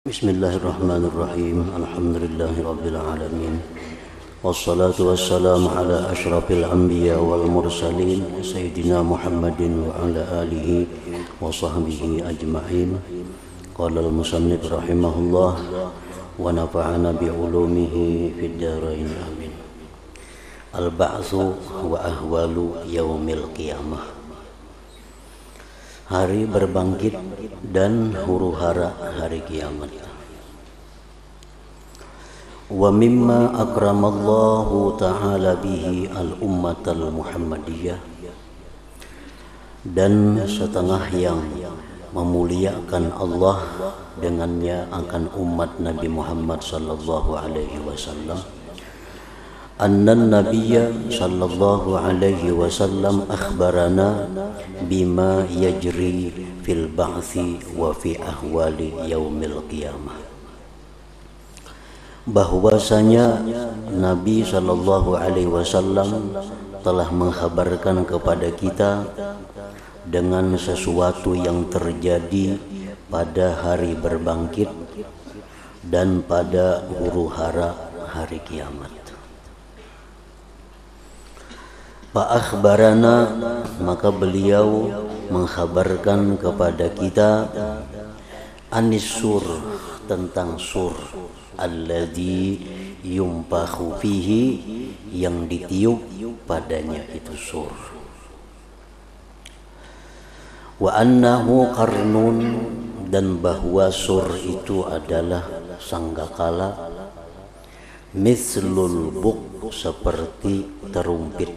Bismillahirrahmanirrahim. Alhamdulillahirabbil alamin. Wassalatu wassalamu ala asyrafil anbiya wal mursalin sayyidina Muhammadin wa ala alihi wa sahbihi ajma'in. Qala al-musannif rahimahullah wa nafa'ana bi ulumihi fid dharain amin. Al-ba'tsu wa ahwalu yaumil qiyamah. Hari berbangkit dan huru-hara hari kiamat. Wa mimma akramallahu ta'ala bihi al-ummatal muhammadiyah, dan setengah yang memuliakan Allah dengannya akan umat Nabi Muhammad sallallahu alaihi wasallam. Annan Nabiyya sallallahu alaihi wasallam akhbarana bima yajri fil ba'thi wa fi ahwali yaumil qiyamah. Bahwasanya Nabi sallallahu alaihi wasallam telah mengkhabarkan kepada kita dengan sesuatu yang terjadi pada hari berbangkit dan pada huru-hara hari kiamat. Fa'akhbarana, maka beliau mengkhabarkan kepada kita anis-sur, tentang sur alladzi yumpakhu fihi, yang ditiup padanya itu sur. Wa annahu qarnun, dan bahwa sur itu adalah sanggakala, mithlul buk, seperti terumpit.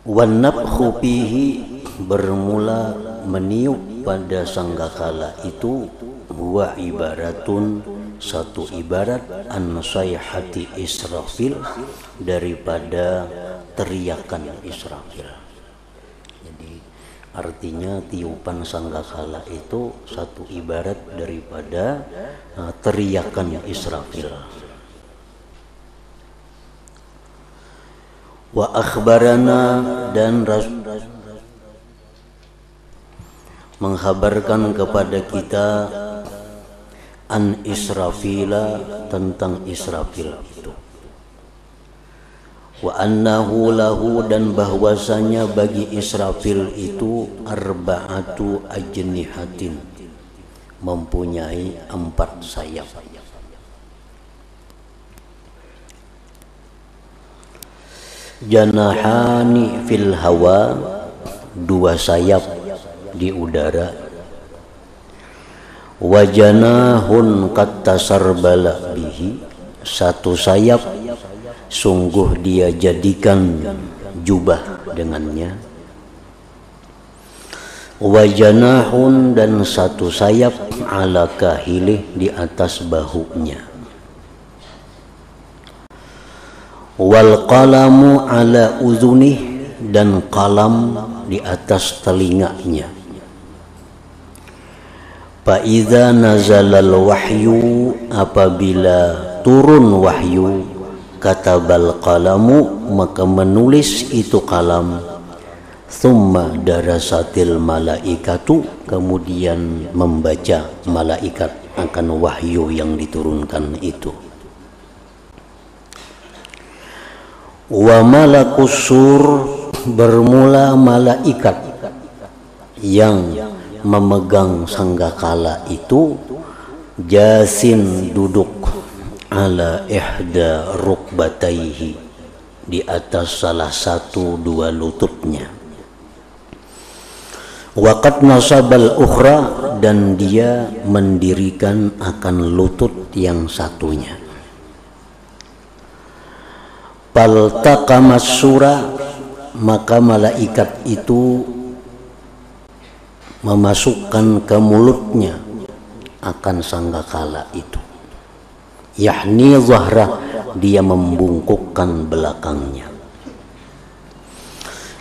Wan nafkhu fihi, bermula meniup pada sanggakala itu, huwa ibaratun, satu ibarat, an sayhati Israfil, daripada teriakan Israfil. Jadi artinya tiupan sanggakala itu satu ibarat daripada teriakan Israfil. Wa akhbarana, dan mengkhabarkan kepada kita an Israfila, tentang Israfil itu. Wa annahu lahu, dan bahwasanya bagi Israfil itu arba'atu ajnihatin, mempunyai 4 sayap. Janahani fil hawa, 2 sayap di udara. Wajanahun kattasarbala bihi, 1 sayap sungguh dia jadikan jubah dengannya. Wajanahun, dan 1 sayap ala kahilih, di atas bahunya. Wal qalamu ala uzunih, dan kalam di atas telinganya. Fa idza nazalal wahyu, apabila turun wahyu, katabal qalamu, maka menulis itu kalam. Thumma darasatil malaikatu, kemudian membaca malaikat akan wahyu yang diturunkan itu. Wa malakus sur, bermula malaikat yang memegang sanggakala itu, jasin, duduk, ala ihda rukbataihi, di atas salah satu 2 lututnya. Waqad nasabal ukhra, dan dia mendirikan akan lutut yang satunya. Faltaqamas sura, maka malaikat itu memasukkan ke mulutnya akan sanggakala itu. Yahni zahra, dia membungkukkan belakangnya.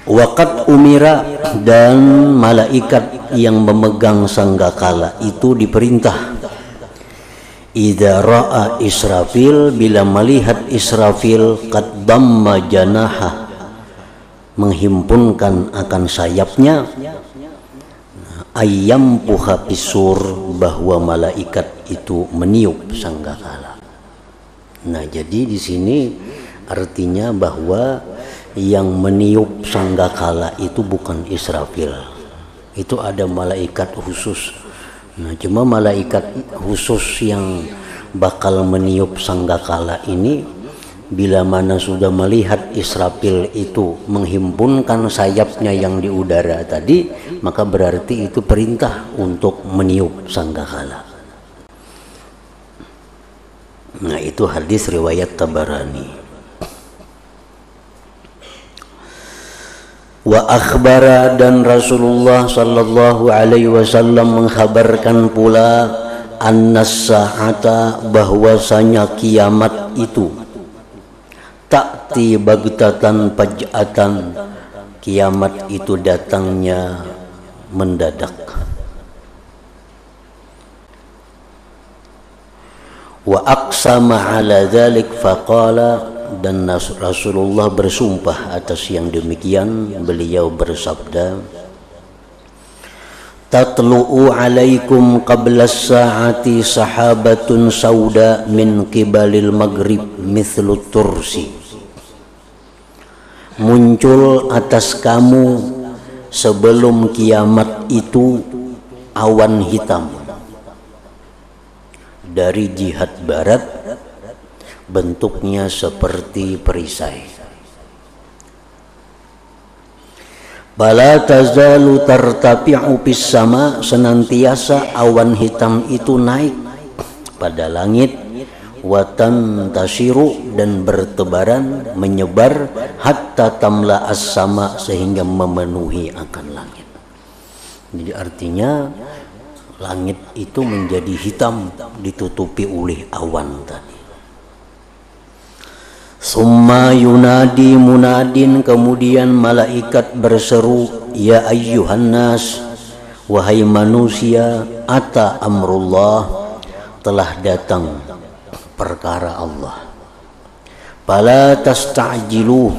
Waqad umira, dan malaikat yang memegang sanggakala itu diperintah. Idza ra'a Israfil, bila melihat Israfil qad damma janaha, menghimpunkan akan sayapnya, ayam puha pisur, bahwa malaikat itu meniup sangkakala. Nah, jadi di sini artinya bahwa yang meniup sangkakala itu bukan Israfil, itu ada malaikat khusus. Nah, cuma malaikat khusus yang bakal meniup sangkakala ini, bila mana sudah melihat Israfil itu menghimpunkan sayapnya yang di udara tadi, maka berarti itu perintah untuk meniup sangkakala. Nah, itu hadis riwayat Tabarani. Wa akhbara, dan Rasulullah sallallahu alaihi wasallam mengkhabarkan pula annas sa'ata, bahwasanya kiamat itu ta'ti bagtatan faj'atan, kiamat itu datangnya mendadak. Wa aqsama ala dzalik faqala, dan Rasulullah bersumpah atas yang demikian. Beliau bersabda, tatlu'u alaikum qabla as-sa'ati sahabatun sauda min qibalil maghrib mithlu tursi. Muncul atas kamu sebelum kiamat itu awan hitam dari jihad barat, bentuknya seperti perisai. Bala tazalu tartafi'u fis sama, senantiasa awan hitam itu naik pada langit, watan tashiru, dan bertebaran menyebar, hatta tamla as-sama, sehingga memenuhi akan langit. Jadi artinya langit itu menjadi hitam ditutupi oleh awan tadi. Summa yunadi munadin, kemudian malaikat berseru, ya ayyuhan nas, wahai manusia, ata amrullah, telah datang perkara Allah. Fala tasta'jiluh,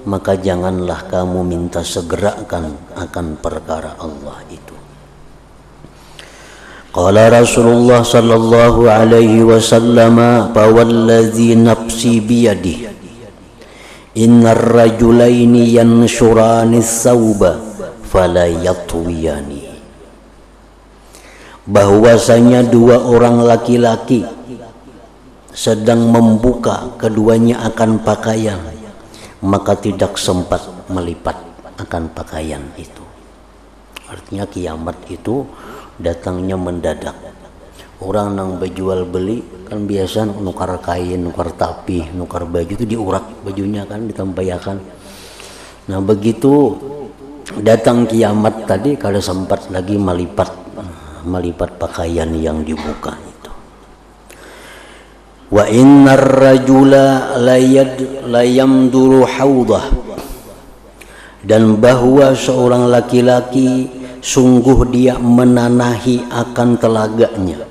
maka janganlah kamu minta segerakan akan perkara Allah itu. Qala Rasulullah sallallahu alaihi wasallam, fawalladzi nafsi biyadihi innar rajulaini yanshurani thawba fala yatwiyani, bahwasanya dua orang laki-laki sedang membuka keduanya akan pakaian, maka tidak sempat melipat akan pakaian itu. Artinya kiamat itu datangnya mendadak. Orang nang berjual beli kan biasa nukar kain, nukar tapih, nukar baju itu diurak bajunya kan, ditambayakan. Nah, begitu datang kiamat tadi, kalau sempat lagi melipat pakaian yang dibuka itu. Wa innar rajula layamduru haudah, dan bahwa seorang laki-laki sungguh dia menanahi akan telaganya,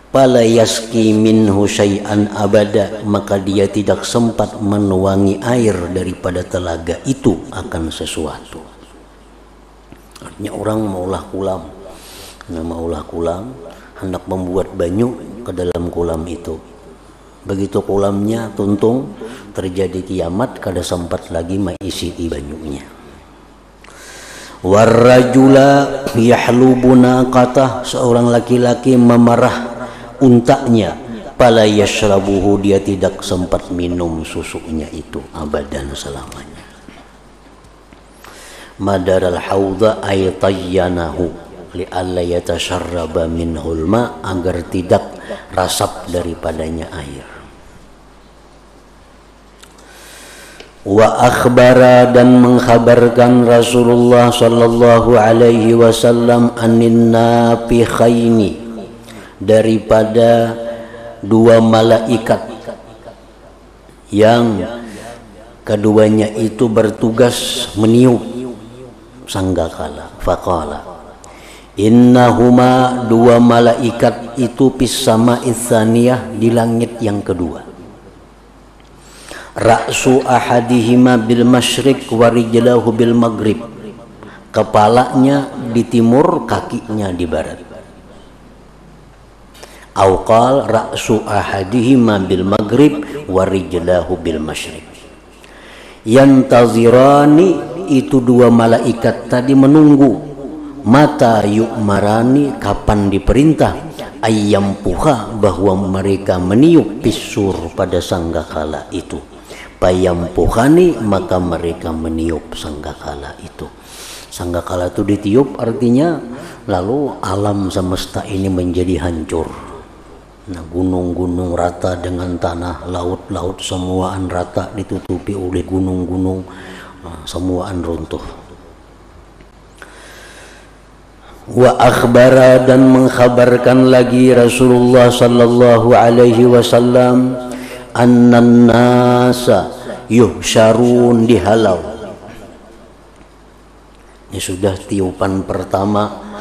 fala yaski minhu syai'an abada, maka dia tidak sempat menuangi air daripada telaga itu akan sesuatu. Artinya orang maulah kulam, hendak membuat banyu ke dalam kulam itu. Begitu kulamnya tuntung, terjadi kiamat, kada sempat lagi mengisi banyunya. Warrajula yahlubu naqatah, seorang laki-laki memerah untanya, fala yashrabuhu, dia tidak sempat minum susunya itu abadan selamanya. Madaral haudha ay tayyanahu li'alla yatasharraba minhul ma, agar tidak rasap daripadanya air. Wa akhbara, dan mengkhabarkan Rasulullah sallallahu alaihi wasallam anin nafikhaini, daripada dua malaikat yang keduanya itu bertugas meniup sanggakala. Faqala, innahuma, dua malaikat itu fis sama'its tsaniyah, di langit yang kedua. Ra'su ahadihima bil masyriq wa rijlahu bil maghrib, kepalanya di timur, kakinya di barat. Auqal ra'su ahadihima bil maghrib wa rijlahu bil masyriq. Yantazirani, itu dua malaikat tadi menunggu, mata yu'marani, kapan diperintah, ayyam puha, bahwa mereka meniup pisur pada sanggakala itu. Payam puhani, maka mereka meniup sanggakala itu. Sanggakala itu ditiup artinya lalu alam semesta ini menjadi hancur. Nah, gunung-gunung rata dengan tanah, laut-laut semuaan rata ditutupi oleh gunung-gunung, semuaan runtuh. Wa akhbara, dan mengkhabarkan lagi Rasulullah sallallahu alaihi wasallam, annan nasa yuhsyarun, dihalau. Ini sudah tiupan pertama.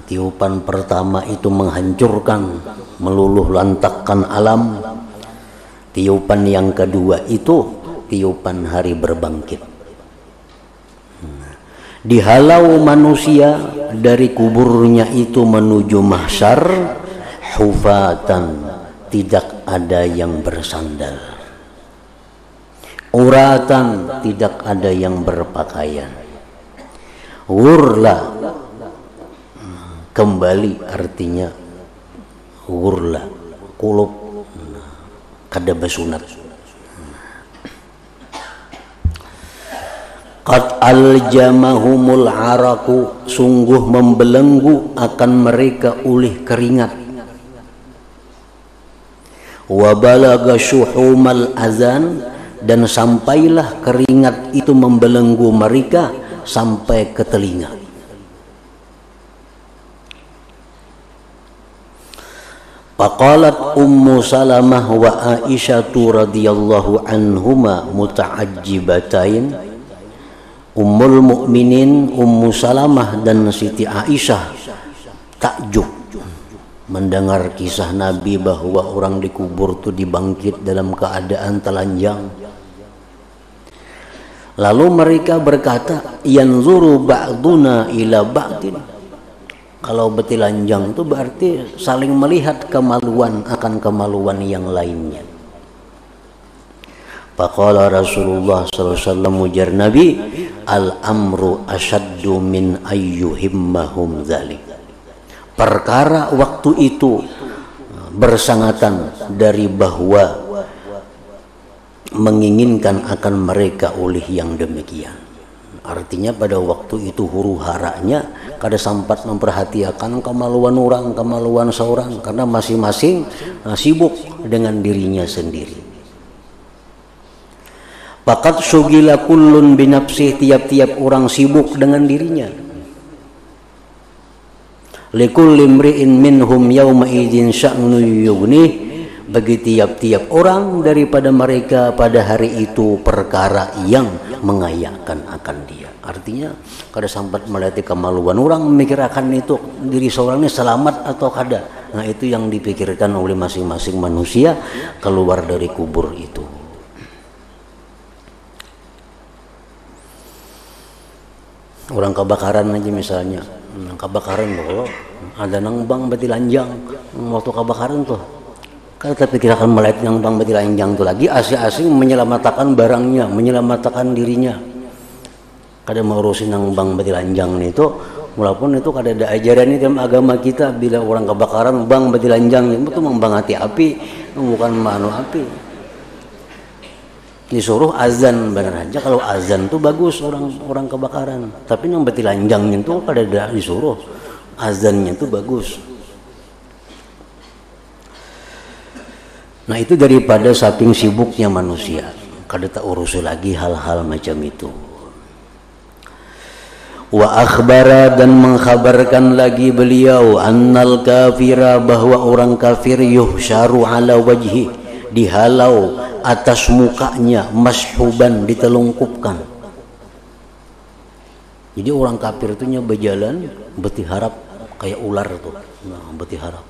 Tiupan pertama itu menghancurkan, meluluh lantakkan alam. Tiupan yang kedua itu tiupan hari berbangkit. Dihalau manusia dari kuburnya itu menuju mahsyar, hufatan, tidak ada yang bersandal, uratan, tidak ada yang berpakaian, wurla, kembali artinya wurla, kulub, kada basunat. Qad aljamahumul araku, sungguh membelenggu akan mereka oleh keringat. Wa balaga syuhumal azan, dan sampailah keringat itu membelenggu mereka sampai ke telinga. Faqalat Ummu Salamah wa Aisyatu radhiyallahu anhuma muta'ajjibatain. Ummul Mukminin Ummu Salamah dan Siti Aisyah takjub mendengar kisah Nabi bahwa orang dikubur itu dibangkit dalam keadaan telanjang. Lalu mereka berkata, yanzuru ba'duna ila ba'din. Kalau bertelanjang itu berarti saling melihat kemaluan akan kemaluan yang lainnya. Faqala Rasulullah sallallahu alaihi wasallam, ujar Nabi, al-amru asyaddu min ayyuhimmahum dzalik. Perkara waktu itu bersangatan dari bahwa menginginkan akan mereka oleh yang demikian. Artinya pada waktu itu huru haranya kada sempat memperhatikan kemaluan orang, kemaluan seorang, karena masing-masing sibuk dengan dirinya sendiri. Faqad syugila kullun binafsih, tiap-tiap orang sibuk dengan dirinya. Likulli imri'in minhum yawma idzin sya'nu yughnih, bagi tiap-tiap orang daripada mereka pada hari itu perkara yang mengayakkan akan dia. Artinya kada sempat melihat kemaluan orang, memikirkan itu diri seorang ini selamat atau kada. Nah, itu yang dipikirkan oleh masing-masing manusia keluar dari kubur itu. Orang kebakaran aja misalnya, kebakaran loh, ada nang bang betilanjang waktu kebakaran tuh. Kalau kita pikirkan melihat yang bang betilanjang tuh lagi asing-asing menyelamatkan barangnya, menyelamatkan dirinya. Kada mau urusin yang bang betilanjang itu, walaupun itu kada ada ajaran dalam agama kita. Bila orang kebakaran bang betilanjang itu membangati api, bukan manu api. Disuruh azan benar aja, kalau azan tuh bagus orang kebakaran, tapi yang betilanjangnya itu kada ada disuruh, azannya tuh bagus. Nah, itu daripada saking sibuknya manusia, kada tak urus lagi hal-hal macam itu. Wa akhbara, dan mengkhabarkan lagi beliau, annal kafira, bahwa orang kafir yuhsyaru ala wajhi, dihalau atas mukanya, mashuban, ditelungkupkan. Jadi orang kafir itu berjalan bertiharap kayak ular tuh, nah, bertiharap.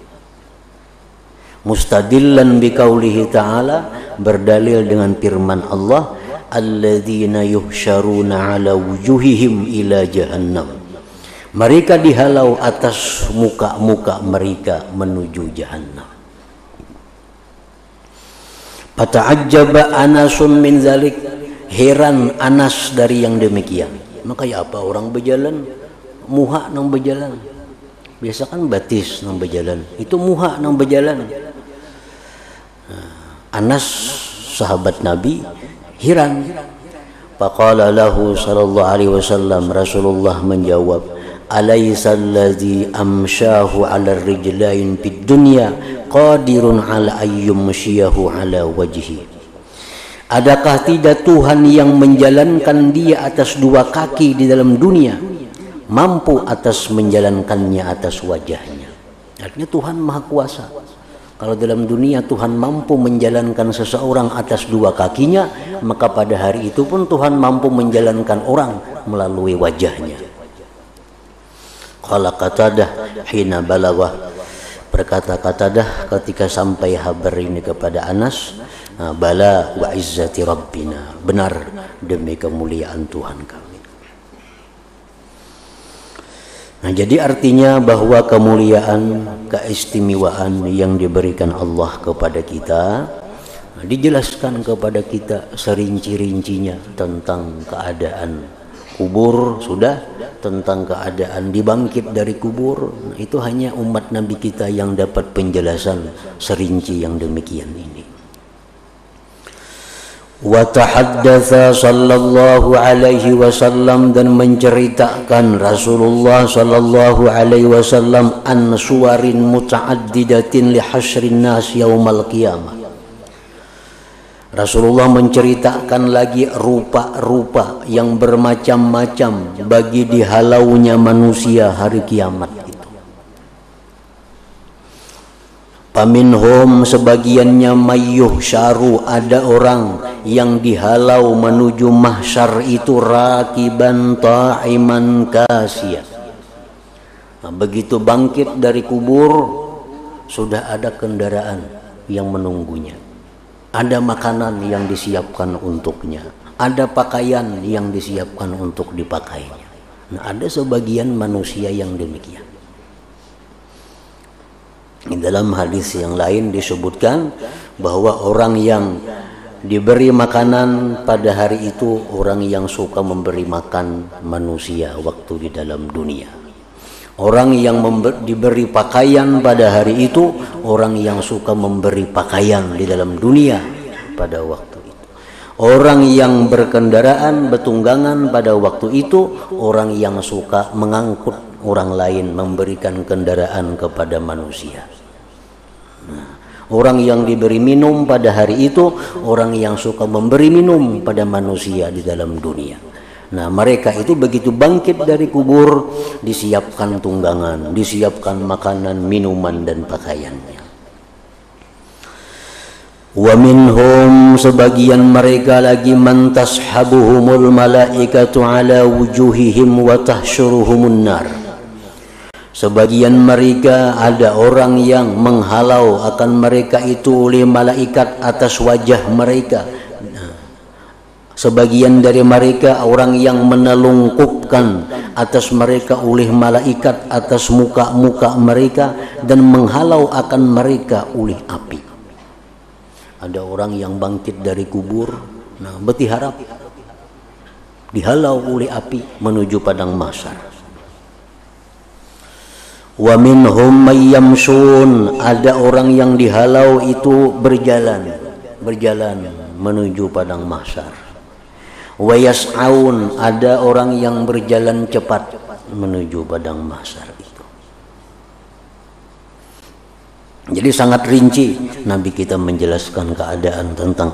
Mustadillan biqaulihi ta'ala, berdalil dengan firman Allah, alladzina yuhsyaruna ala wujuhihim ila jahannam. Mereka dihalau atas muka-muka mereka menuju jahannam. Fata'ajjaba Anasun min zalik, heran Anas dari yang demikian. Maka ya apa orang berjalan muha nang berjalan. Biasa kan batis nang berjalan, itu muha nang berjalan. Anas sahabat Nabi heran. Faqala lahu sallallahu alaihi wasallam, Rasulullah menjawab, alaysa allazi amsyahu ala rijlain fid dunya qadirun ala ayyumshiyahu ala wajhi. Adakah tidak Tuhan yang menjalankan dia atas dua kaki di dalam dunia mampu atas menjalankannya atas wajahnya? Artinya Tuhan Maha Kuasa. Kalau dalam dunia Tuhan mampu menjalankan seseorang atas dua kakinya, maka pada hari itu pun Tuhan mampu menjalankan orang melalui wajahnya. Qala Qatadah hina balawah, berkata Qatadah ketika sampai kabar ini kepada Anas, bala wa izzati rabbina, benar demi kemuliaan Tuhan kami. Nah, jadi artinya bahwa kemuliaan, keistimewaan yang diberikan Allah kepada kita dijelaskan kepada kita serinci-rincinya tentang keadaan kubur, sudah, tentang keadaan dibangkit dari kubur. Nah, itu hanya umat Nabi kita yang dapat penjelasan serinci yang demikian ini. Wa tahaddatsa sallallahu alaihi wasallam, dan menceritakan Rasulullah sallallahu alaihi wasallam an suwarin muta'addidatin li hasyrin nas yaumal qiyamah. Rasulullah menceritakan lagi rupa-rupa yang bermacam-macam bagi dihalaunya manusia hari kiamat itu. Paminhum, sebagiannya mayyuh syaru, ada orang yang dihalau menuju mahsyar itu rakiban ta'iman kasiyah. Nah, begitu bangkit dari kubur sudah ada kendaraan yang menunggunya, ada makanan yang disiapkan untuknya, ada pakaian yang disiapkan untuk dipakainya. Nah, ada sebagian manusia yang demikian. Di dalam hadis yang lain disebutkan bahwa orang yang diberi makanan pada hari itu orang yang suka memberi makan manusia waktu di dalam dunia. Orang yang diberi pakaian pada hari itu orang yang suka memberi pakaian di dalam dunia pada waktu itu. Orang yang berkendaraan, bertunggangan pada waktu itu orang yang suka mengangkut orang lain, memberikan kendaraan kepada manusia. Nah, orang yang diberi minum pada hari itu orang yang suka memberi minum pada manusia di dalam dunia. Nah, mereka itu begitu bangkit dari kubur disiapkan tunggangan, disiapkan makanan, minuman dan pakaiannya. Wa minhum, sebagian mereka lagi man tashabuhumul malaikatu ala wujuhihim wa tahsyuruhumun nar. Sebagian mereka ada orang yang menghalau akan mereka itu oleh malaikat atas wajah mereka. Sebagian dari mereka orang yang menelungkupkan atas mereka oleh malaikat atas muka-muka mereka dan menghalau akan mereka oleh api. Ada orang yang bangkit dari kubur, nah berharap dihalau oleh api menuju padang mahsyar. Wa minhum mayyamsun, ada orang yang dihalau itu berjalan menuju padang mahsyar. Wa yas'aun, ada orang yang berjalan cepat menuju padang mahsyar itu. Jadi sangat rinci Nabi kita menjelaskan keadaan tentang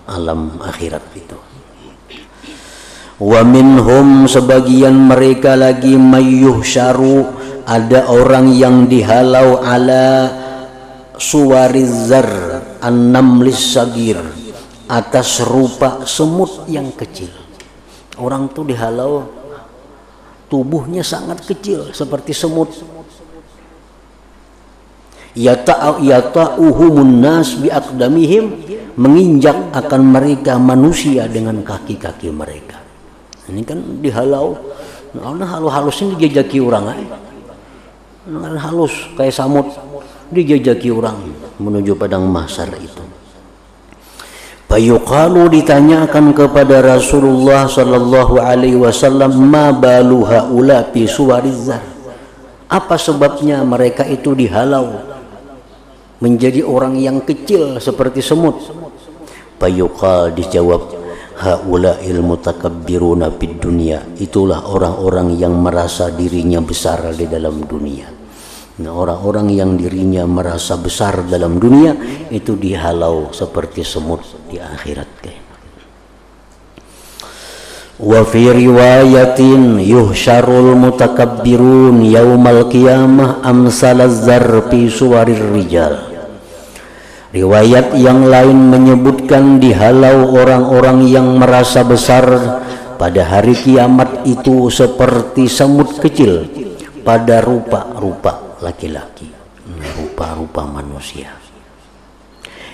alam akhirat itu. Wa minhum, sebagian mereka lagi mayyuh syaru, ada orang yang dihalau ala suwarizar an-namlis sagir, atas rupa semut yang kecil. Orang tuh dihalau tubuhnya sangat kecil seperti semut. yata'uhumun nas biaqdamihim, menginjak akan mereka manusia dengan kaki-kaki mereka. Ini kan dihalau, nah halus-halusnya dijajaki orang aja. Nah, halus kayak samut dijajaki orang menuju padang mahsyar itu. Fayuqalu, ditanyakan kepada Rasulullah sallallahu alaihi wasallam, ma balu haula fi suwarizzar, apa sebabnya mereka itu dihalau menjadi orang yang kecil seperti semut? Fayuqal, dijawab, haula'il mutakabbiruna fid dunya, itulah orang-orang yang merasa dirinya besar di dalam dunia. Nah, orang-orang yang dirinya merasa besar dalam dunia itu dihalau seperti semut di akhirat. Wa fi riwayatin yuhsyarul mutakabbirun yaumal qiyamah amsalaz zar fi suwarir rijal. Riwayat yang lain menyebutkan dihalau orang-orang yang merasa besar pada hari kiamat itu seperti semut kecil pada rupa-rupa laki-laki, rupa-rupa manusia.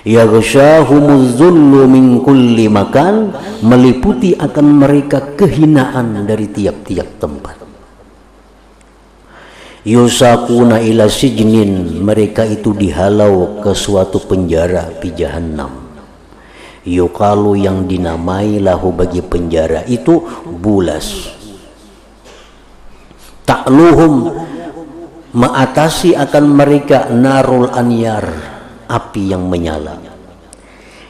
Yaghsyahumuz zullu min kulli makan, meliputi akan mereka kehinaan dari tiap-tiap tempat. Yusakuna ila sijnin, mereka itu dihalau ke suatu penjara di jahannam. Yuqalu, yang dinamai lahu bagi penjara itu bulas. Ta'luhum, mengatasi akan mereka narul anyar, api yang menyala.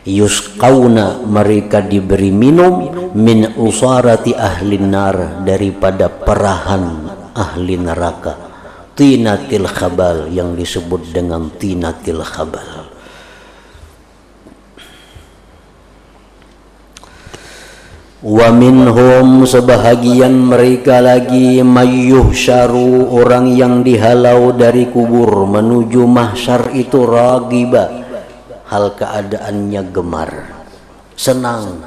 Yusqauna, mereka diberi minum min usarati ahli nar, daripada perahan ahli neraka, tinatil khabal, yang disebut dengan tinatil khabal. Wa minhum, sebahagian mereka lagi, mayyuhsyaru, orang yang dihalau dari kubur menuju mahsyar itu ragiba, hal keadaannya gemar, senang.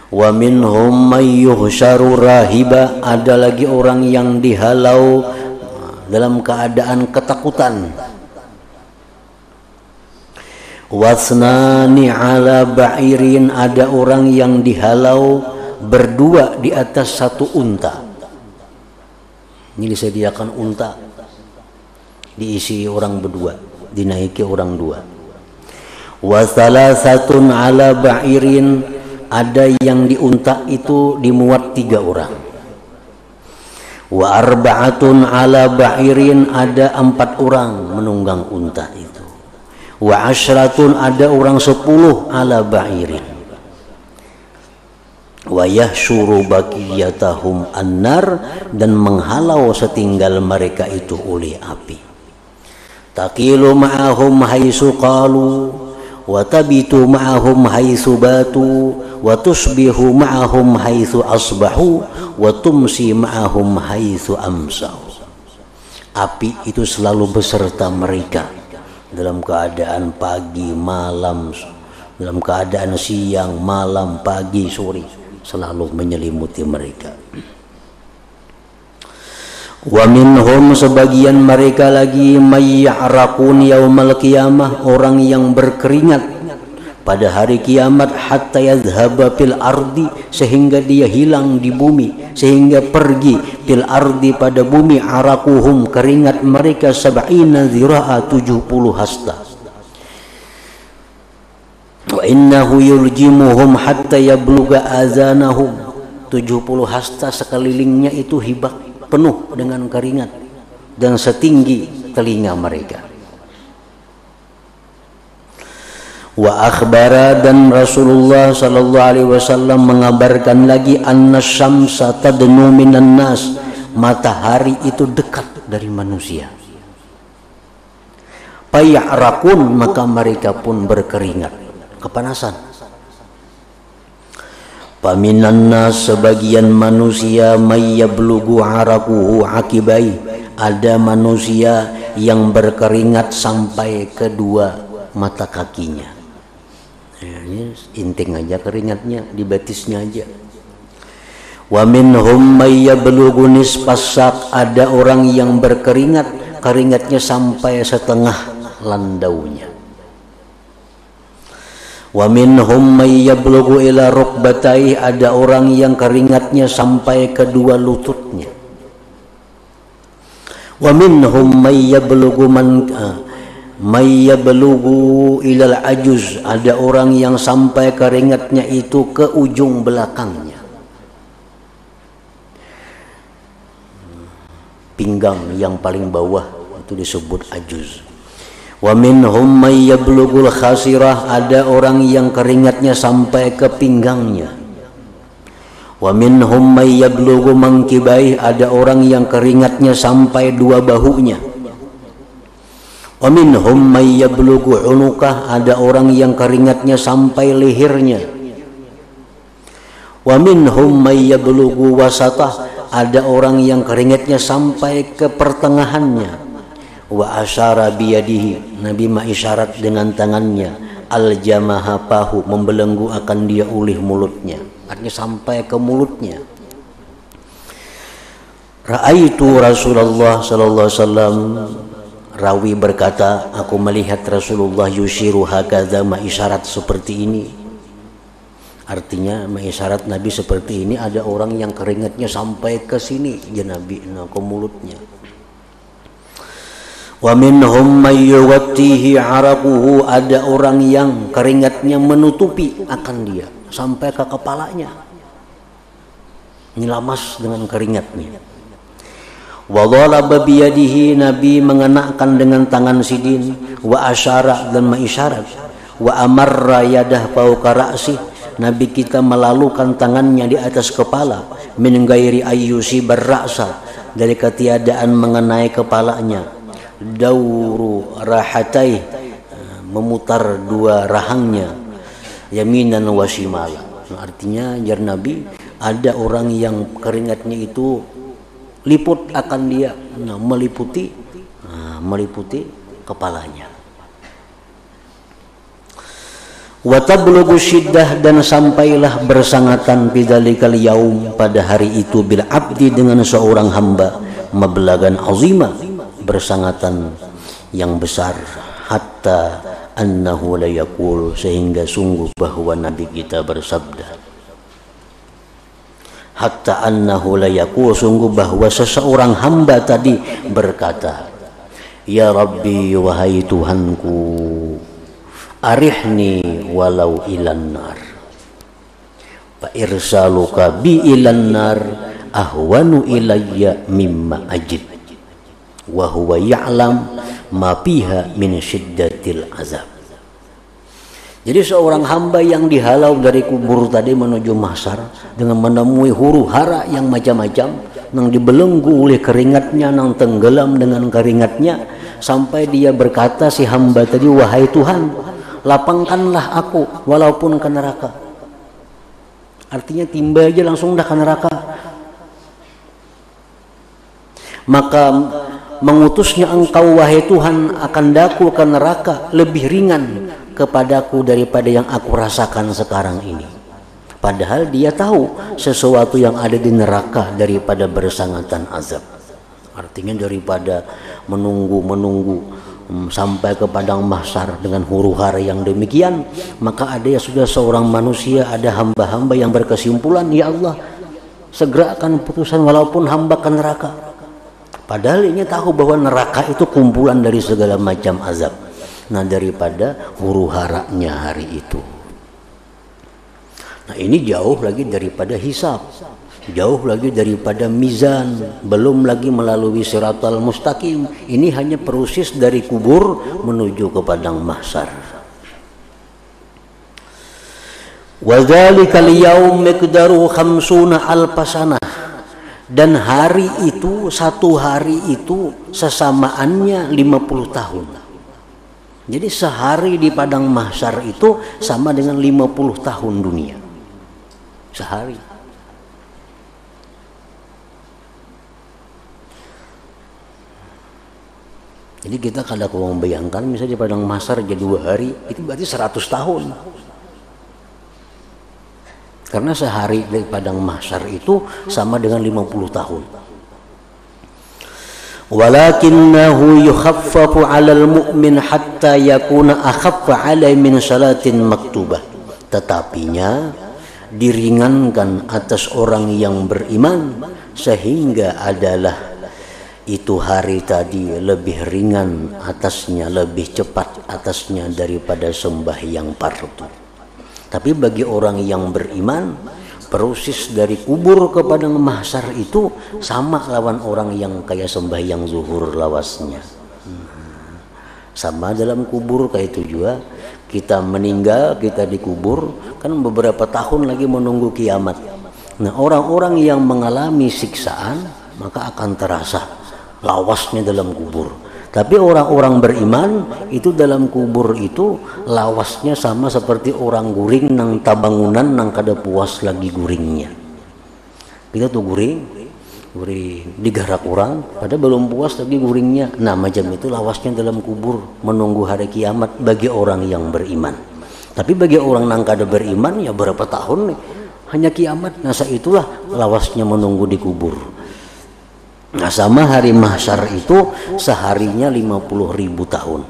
Wa minhum mayyuhsyaru rahiba, ada lagi orang yang dihalau dalam keadaan ketakutan. Wasnani ala ba'irin, ada orang yang dihalau berdua di atas satu unta. Ini disediakan unta, diisi orang berdua, dinaiki orang dua. Wasalasatun ala ba'irin, ada yang di unta itu dimuat 3 orang. Wa arba'atun ala ba'irin, ada 4 orang menunggang unta itu. Wa asyratun, ada orang 10 ala ba'irin. Wa yahsyuru baqiyatahum annar, dan menghalau setinggal mereka itu oleh api. Taqilu ma'ahum haitsu qalu wa tabitu ma'ahum haitsu batu wa tusbihu ma'ahum haitsu asbahu wa tumsi ma'ahum haitsu amsaw. Api itu selalu beserta mereka dalam keadaan pagi, malam, dalam keadaan siang, malam, pagi, sore, selalu menyelimuti mereka. Wa minhum, sebagian mereka lagi, mayya'raqun yaumal qiyamah, orang yang berkeringat pada hari kiamat, hatta yadhhaba fil ardi, sehingga dia hilang di bumi, sehingga pergi fil ardi pada bumi, araquhum, keringat mereka, 70 zira'a, 70 hasta. Wa innahu yuljimuhum hatta yabluga azanahum, 70 hasta sekelilingnya itu hibak penuh dengan keringat dan setinggi telinga mereka. Wa akhbara, dan Rasulullah sallallahu alaihi wasallam mengabarkan lagi, anna syamsa tadnu minan nas, matahari itu dekat dari manusia. Faya'raqun, maka mereka pun berkeringat, kepanasan. Paminan nas, sebagian manusia, mayyablugu araquhu akibai, ada manusia yang berkeringat sampai kedua mata kakinya. Ini inting aja keringatnya, di batisnya aja. Wa minhum may yablughu nisfas sak, ada orang yang berkeringat keringatnya sampai setengah landaunya. Wa minhum may yablughu ila rukbatai, ada orang yang keringatnya sampai kedua lututnya. Wa minhum may yablughu ilal ajuz, ada orang yang sampai keringatnya itu ke ujung belakangnya, pinggang yang paling bawah itu disebut ajuz. Wa minhum may yablughul khasirah, ada orang yang keringatnya sampai ke pinggangnya. Wa minhum may yablughu mankibai, ada orang yang keringatnya sampai dua bahunya. Wa minhum may yablughu unuqah, ada orang yang keringatnya sampai lehernya. Wa minhum may yablughu wasatah, ada orang yang keringatnya sampai ke pertengahannya. Wa asyara biyadihi, Nabi mengisyarat dengan tangannya, al-jamaha pahu, membelenggu akan dia ulih mulutnya, artinya sampai ke mulutnya. Ra'aitu Rasulullah sallallahu alaihi wasallam, rawi berkata, aku melihat Rasulullah yushiru hakadha, mengisyarat seperti ini. Artinya mengisyarat Nabi seperti ini, ada orang yang keringatnya sampai ke sini ya Nabi, ke mulutnya. Wa minhum may yuwattihi araquhu, ada orang yang keringatnya menutupi akan dia sampai ke kepalanya, nyelamas dengan keringatnya. Wa dhalaba biyadihi, Nabi mengenakan dengan tangan sidin. Wa asyara, dan mengisyarat. Wa amarra yadah fawqa ra'si, Nabi kita melalukan tangannya di atas kepala. Min ghairi ayyusi barra'sa, dari ketiadaan mengenai kepalanya. Dauru rahatai, memutar dua rahangnya, yaminan wa shimala. Artinya jar Nabi, ada orang yang keringatnya itu liput akan dia, meliputi kepalanya. Wa tablughu syiddah, dan sampailah bersangatan bidzalikal yaum, pada hari itu, bil abdi, dengan seorang hamba, mablagan azima, bersangatan yang besar, hatta annahu la yaqul, sehingga sungguh bahwa Nabi kita bersabda, hatta annahu la yaqul, sungguh bahwa seseorang hamba tadi berkata, ya Rabbi, wahai Tuhanku, arihni walau ilan nar, fa irsaluka bi ilan nar ahwanu ilayya mimma ajid, wa huwa ya'lam ma fiha min syiddatil azab. Jadi seorang hamba yang dihalau dari kubur tadi menuju mahsyar dengan menemui huru hara yang macam-macam, yang dibelenggu oleh keringatnya, yang tenggelam dengan keringatnya, sampai dia berkata si hamba tadi, wahai Tuhan, lapangkanlah aku walaupun ke neraka. Artinya timba aja langsung dah ke neraka. Maka mengutusnya engkau wahai Tuhan akan daku ke neraka lebih ringan kepadaku daripada yang aku rasakan sekarang ini. Padahal dia tahu sesuatu yang ada di neraka daripada bersangatan azab. Artinya daripada menunggu sampai ke padang mahsyar dengan huru hara yang demikian, maka ada ya sudah seorang manusia, ada hamba-hamba yang berkesimpulan, ya Allah, segerakan putusan walaupun hamba ke neraka. Padahal ini tahu bahwa neraka itu kumpulan dari segala macam azab. Nah, daripada huru haranya hari itu. Nah, ini jauh lagi daripada hisab, jauh lagi daripada mizan, belum lagi melalui siratal mustaqim. Ini hanya proses dari kubur menuju ke padang mahsyar. Wa dzalikal yaum miqdaru 50 alfasana. Dan hari itu, satu hari itu sesamaannya 50 tahun. Jadi sehari di padang mahsyar itu sama dengan 50 tahun dunia. Sehari. Jadi kita kalau membayangkan misalnya di padang mahsyar jadi 2 hari, itu berarti 100 tahun. Karena sehari di padang mahsyar itu sama dengan 50 tahun. Walakinnahu yukhaffafu 'alal mu'min hatta yakuna akhaffa 'alai min salatin maktubah. Tetapinya diringankan atas orang yang beriman sehingga adalah itu hari tadi lebih ringan atasnya, lebih cepat atasnya daripada sembahyang fardu. Tapi bagi orang yang beriman, proses dari kubur ke padang mahsyar itu sama lawan orang yang kayak sembahyang zuhur lawasnya. Sama dalam kubur kayak itu juga. Kita meninggal, kita dikubur, kan beberapa tahun lagi menunggu kiamat. Nah, orang-orang yang mengalami siksaan maka akan terasa lawasnya dalam kubur. Tapi orang-orang beriman itu dalam kubur itu lawasnya sama seperti orang guring nang tabangunan nang kada puas lagi guringnya. Kita tuh guring digarak orang pada belum puas lagi guringnya. Nah, macam itu lawasnya dalam kubur menunggu hari kiamat bagi orang yang beriman. Tapi bagi orang nang kada beriman ya berapa tahun nih hanya kiamat. Nah, itulah lawasnya menunggu di kubur. Nah, sama hari mahsyar itu seharinya 50.000 tahun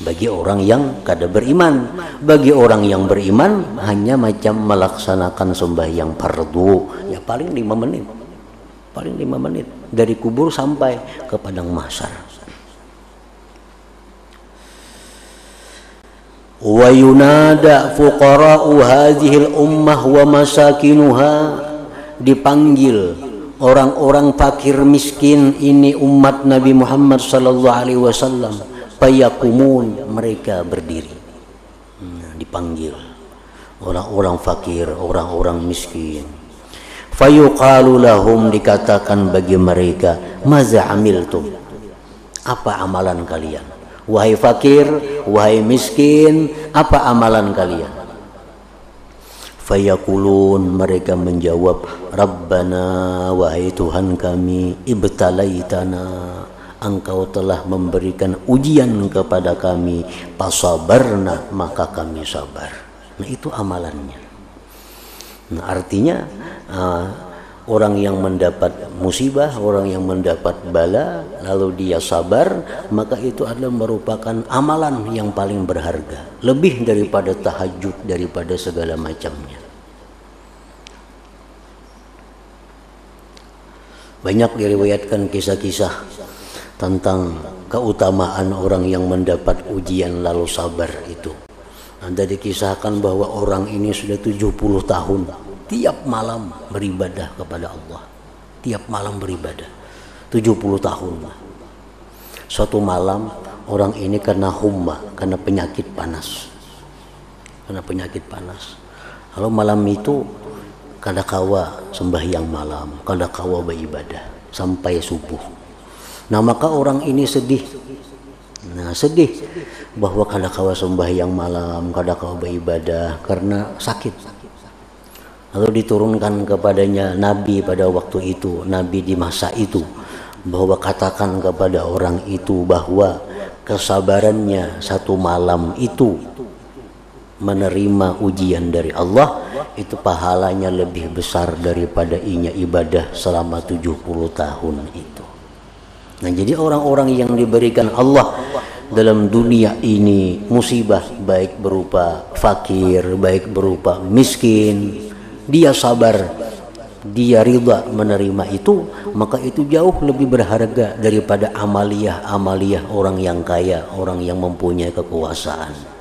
bagi orang yang kada beriman. Bagi orang yang beriman hanya macam melaksanakan sembahyang fardu ya paling 5 menit. Paling 5 menit dari kubur sampai ke padang mahsyar. Wa yunada fuqara'u hadhil ummah wa masakinuha, dipanggil orang-orang fakir miskin ini umat Nabi Muhammad sallallahu alaihi wasallam, fayaqumun, mereka berdiri. Dipanggil orang-orang fakir, orang-orang miskin. Fayuqalu lahum, dikatakan bagi mereka, maza amiltum, apa amalan kalian? Wahai fakir, wahai miskin, apa amalan kalian? Fayaqulun, mereka menjawab, Rabbana, wahai Tuhan kami, ibtalaitana, engkau telah memberikan ujian kepada kami, pasabarna, maka kami sabar. Nah, itu amalannya. Nah, artinya orang yang mendapat musibah, orang yang mendapat bala lalu dia sabar, maka itu adalah merupakan amalan yang paling berharga, lebih daripada tahajud, daripada segala macamnya. Banyak diriwayatkan kisah-kisah tentang keutamaan orang yang mendapat ujian lalu sabar itu. Ada dikisahkan bahwa orang ini sudah 70 tahun tiap malam beribadah kepada Allah. Tiap malam beribadah 70 tahun. Suatu malam orang ini kena humma, kena penyakit panas. Kena penyakit panas. Lalu malam itu kadakawa sembahyang malam, kadakawa beribadah sampai subuh. Nah, maka orang ini sedih. Nah, sedih bahwa kadakawa sembahyang malam, kadakawa beribadah karena sakit. Lalu diturunkan kepadanya Nabi pada waktu itu, Nabi di masa itu, bahwa katakan kepada orang itu bahwa kesabarannya satu malam itu menerima ujian dari Allah, itu pahalanya lebih besar daripada inya ibadah selama 70 tahun itu. Nah, jadi orang-orang yang diberikan Allah dalam dunia ini musibah, baik berupa fakir, baik berupa miskin, dia sabar, dia ridha menerima itu, maka itu jauh lebih berharga daripada amaliyah orang yang kaya, orang yang mempunyai kekuasaan.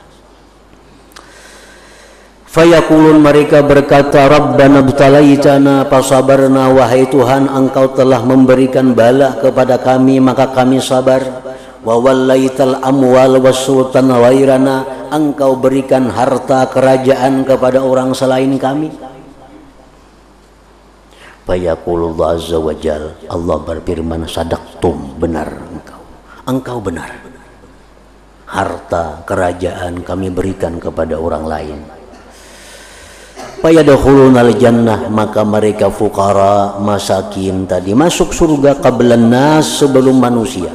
Fayaqulun, mereka berkata, Rabbana btalaitana fasabarna, wahai Tuhan, engkau telah memberikan bala kepada kami maka kami sabar. Wa wallaital amwal wasultan wairana, engkau berikan harta kerajaan kepada orang selain kami. Fayaqulullah azza wa jal, Allah berfirman, sadaqtum, benar engkau benar, harta kerajaan kami berikan kepada orang lain. Fayadkhulunal jannah, maka mereka fuqara masakin tadi masuk surga qablan nas, sebelum manusia.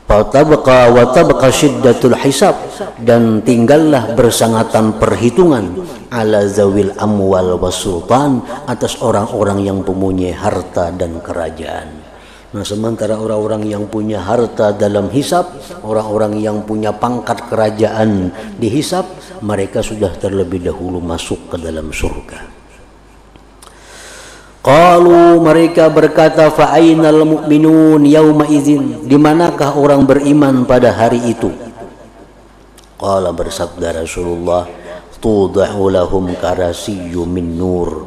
Fatabqa wa tabqa syiddatul hisab, dan tinggallah bersangatan perhitungan ala zawil amwal wasultan, atas orang-orang yang mempunyai harta dan kerajaan. Nah, sementara orang-orang yang punya harta dalam hisab, orang-orang yang punya pangkat kerajaan dihisab, mereka sudah terlebih dahulu masuk ke dalam surga. Qalu, mereka berkata, fa ainal mu'minun yauma idzin, di manakah orang beriman pada hari itu? Qala, bersabda Rasulullah, tuda'u lahum karasiyyu min nur,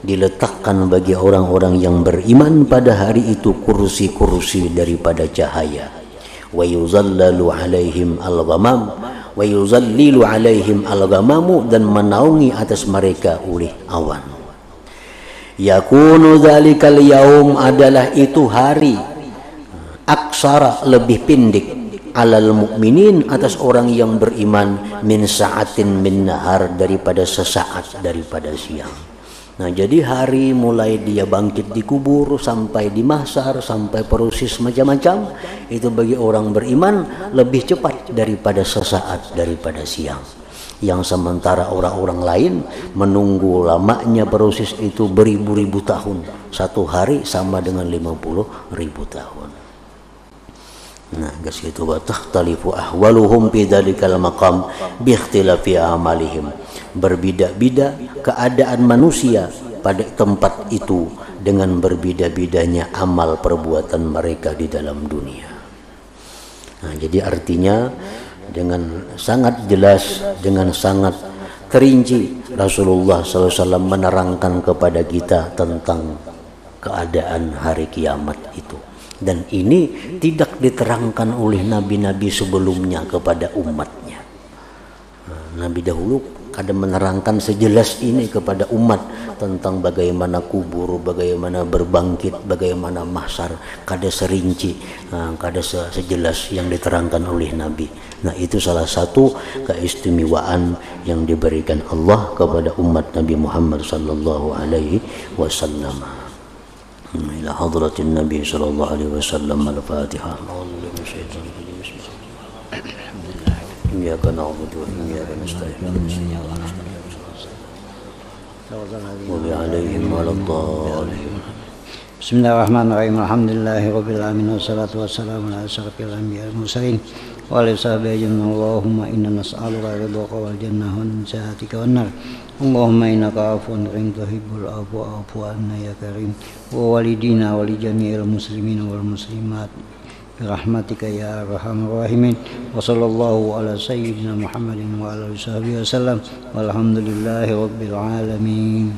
diletakkan bagi orang-orang yang beriman pada hari itu kursi-kursi daripada cahaya. Wa yuzallalu alaihim al-ghamam, wa yuzallilu alaihim al-ghamamu, dan menaungi atas mereka oleh awan. Yakunu dzalikal yaum, adalah itu hari, aksara, lebih pendek, alal mukminin, atas orang yang beriman, min sa'atin min nahar, daripada sesaat daripada siang. Nah, jadi hari mulai dia bangkit di kubur sampai di mahsyar, sampai proses macam-macam, itu bagi orang beriman lebih cepat daripada sesaat daripada siang. Yang sementara orang-orang lain menunggu lamanya proses itu beribu-ribu tahun. Satu hari sama dengan 50.000 tahun. Nah, gas itu wa takhtalifu ahwaluhum fi dzalikal maqam bi ikhtilafi amalihim. Berbeda-beda keadaan manusia pada tempat itu dengan berbeda-bedanya amal perbuatan mereka di dalam dunia. Nah, jadi artinya dengan sangat jelas, dengan sangat terinci, Rasulullah SAW menerangkan kepada kita tentang keadaan hari kiamat itu. Dan ini tidak diterangkan oleh nabi-nabi sebelumnya kepada umatnya. Nabi dahulu kadang menerangkan sejelas ini kepada umat tentang bagaimana kubur, bagaimana berbangkit, bagaimana mahsyar, kada serinci, kada sejelas yang diterangkan oleh Nabi. Nah, itu salah satu keistimewaan yang diberikan Allah kepada umat Nabi Muhammad sallallahu alaihi wasallam. Ila hadratin Nabi sallallahu alaihi wasallam. Al-Fatihah. Iyyaka na'budu wa iyyaka nasta'in. Wa bi'alaihim waladdallin. Bismillahirrahmanirrahim. Alhamdulillahirabbil alamin wassalatu wassalamu ala asyrafil anbiya'i wal mursalin wa ala sahbihi ajma'in. Allahumma inna nas'aluka ridhaka wal jannah wa najaatika wan nar. Allahumma innaka 'afuwun tuhibbul 'afwa fa'fu 'anna ya karim. Wa walidina wa li jami'il muslimin wal muslimat birahmatika ya arhamar rahimin. Wa sallallahu ala sayyidina Muhammadin wa ala alihi wasallam. Walhamdulillahi rabbil alamin.